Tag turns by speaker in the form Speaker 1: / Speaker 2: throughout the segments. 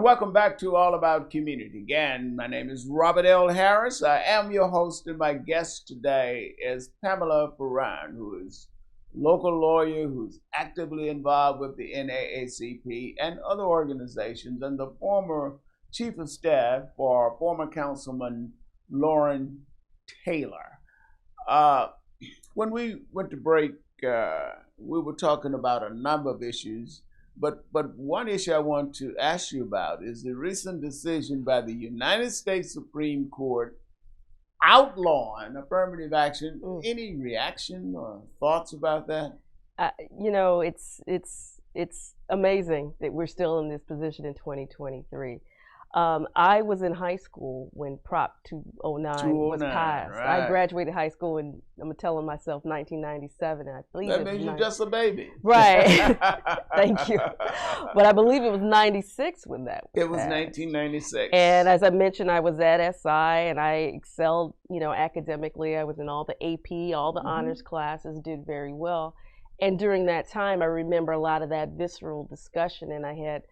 Speaker 1: and welcome back to All About Community. Again, my name is Robert L. Harris. I am your host, and my guest today is Pamela Ferran, who is a local lawyer who's actively involved with the NAACP and other organizations, and the former chief of staff for former Councilman Lauren Taylor. When we went to break, we were talking about a number of issues. But one issue I want to ask you about is the recent decision by the United States Supreme Court outlawing affirmative action. Any reaction or thoughts about that?
Speaker 2: It's amazing that we're still in this position in 2023. I was in high school when Prop 209 was passed.
Speaker 1: Right.
Speaker 2: I graduated high school in, I'm telling myself, 1997. And I believe
Speaker 1: that means you're just a baby.
Speaker 2: Right. Thank you. But I believe it was 96 when that was
Speaker 1: It was
Speaker 2: passed.
Speaker 1: 1996.
Speaker 2: And as I mentioned, I was at SI and I excelled, academically. I was in all the AP, all the honors classes, did very well. And during that time, I remember a lot of that visceral discussion, and I had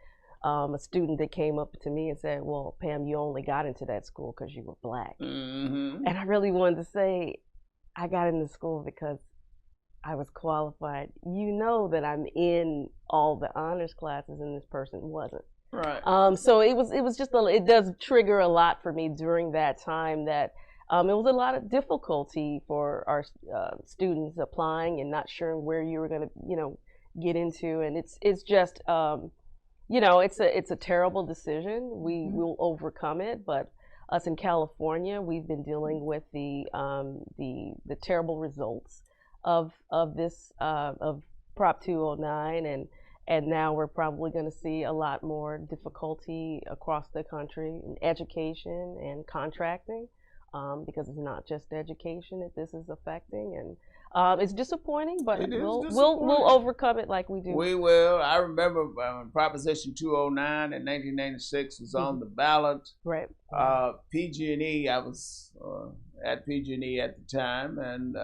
Speaker 2: a student that came up to me and said, well, Pam, you only got into that school because you were Black. And I really wanted to say, I got into school because I was qualified. You know that I'm in all the honors classes and this person wasn't.
Speaker 1: Right.
Speaker 2: So it was just, it does trigger a lot for me during that time that it was a lot of difficulty for our students applying and not sure where you were going to, get into. And it's just, it's a terrible decision. We will overcome it, but us in California, we've been dealing with the terrible results of this of Prop 209, and now we're probably going to see a lot more difficulty across the country in education and contracting, because it's not just education that this is affecting, and it's disappointing, but we'll overcome it like we do.
Speaker 1: We will. I remember when Proposition 209 in 1996 was on the ballot.
Speaker 2: Right.
Speaker 1: PG&E, I was at PG&E at the time, and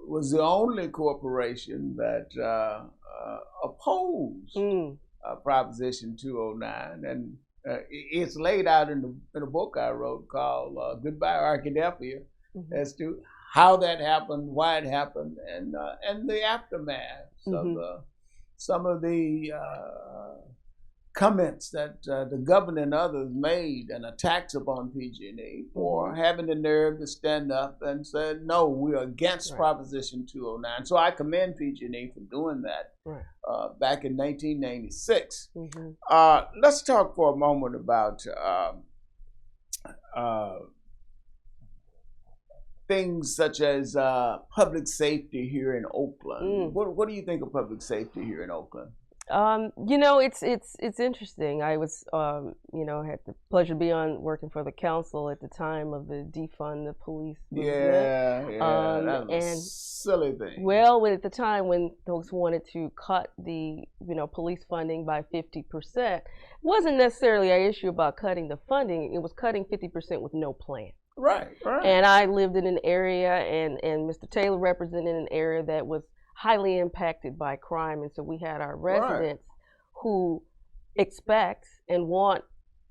Speaker 1: was the only corporation that opposed Proposition 209, and it's laid out in a book I wrote called Goodbye Arkadelphia, as to how that happened, why it happened, and the aftermath of some of the comments that the governor and others made, and attacks upon PG&E for having the nerve to stand up and say, no, we're against Proposition 209. So I commend PG&E for doing that back in 1996. Let's talk for a moment about things such as public safety here in Oakland. What do you think of public safety here in Oakland?
Speaker 2: It's interesting. I was, had the pleasure to be working for the council at the time of the defund the police movement.
Speaker 1: That was a silly thing.
Speaker 2: Well, at the time when folks wanted to cut the, police funding by 50%, it wasn't necessarily an issue about cutting the funding. It was cutting 50% with no plan.
Speaker 1: Right.
Speaker 2: And I lived in an area, and Mr. Taylor represented an area that was highly impacted by crime, and so we had our residents who expect and want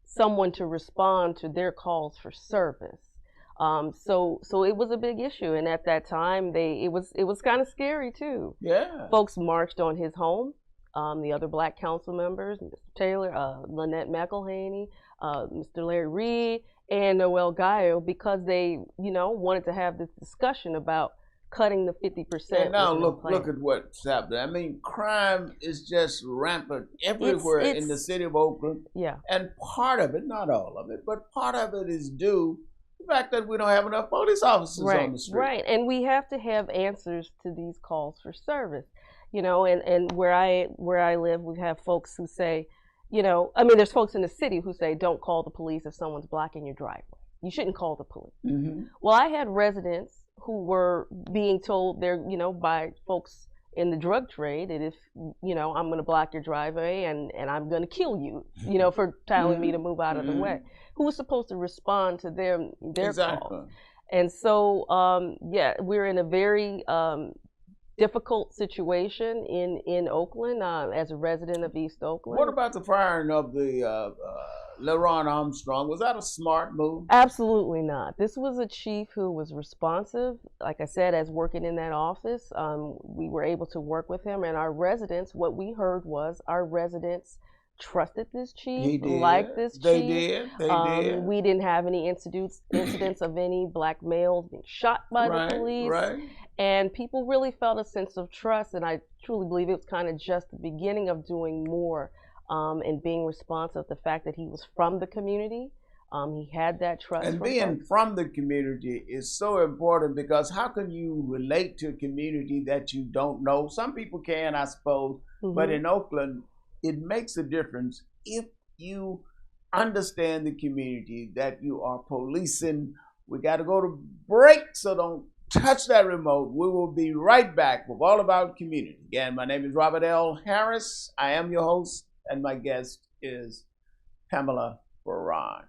Speaker 2: someone to respond to their calls for service. So it was a big issue, and at that time it was kind of scary too.
Speaker 1: Yeah.
Speaker 2: Folks marched on his home. The other Black council members, Mr. Taylor, Lynette McElhaney, Mr. Larry Reed, and Noel Gallo, because they, wanted to have this discussion about cutting the 50%.
Speaker 1: And now look at what's happening. I mean, crime is just rampant everywhere in the city of Oakland.
Speaker 2: Yeah.
Speaker 1: And part of it, not all of it, but part of it is due to the fact that we don't have enough police officers on the street.
Speaker 2: Right. And we have to have answers to these calls for service. And where I live, we have folks who say, there's folks in the city who say, don't call the police if someone's blocking your driveway. You shouldn't call the police. Well, I had residents who were being told by folks in the drug trade that if, I'm going to block your driveway and I'm going to kill you, for telling me to move out of the way. Who was supposed to respond to their calls? And so, we're in a very difficult situation in Oakland as a resident of East Oakland.
Speaker 1: What about the firing of the LeRon Armstrong? Was that a smart move?
Speaker 2: Absolutely not. This was a chief who was responsive. Like I said, as working in that office, we were able to work with him, and our residents, what we heard was our residents trusted this chief, liked this chief.
Speaker 1: They did.
Speaker 2: We didn't have any incidents of any black males being shot by the police.
Speaker 1: Right.
Speaker 2: And people really felt a sense of trust, and I truly believe it was kind of just the beginning of doing more and being responsive. The fact that he was from the community, he had that trust.
Speaker 1: And being from the community is so important, because how can you relate to a community that you don't know? Some people can, I suppose, but in Oakland, it makes a difference if you understand the community that you are policing. We got to go to break, so don't touch that remote. We will be right back with All About Community. Again, my name is Robert L. Harris. I am your host, and my guest is Pamela Ferran.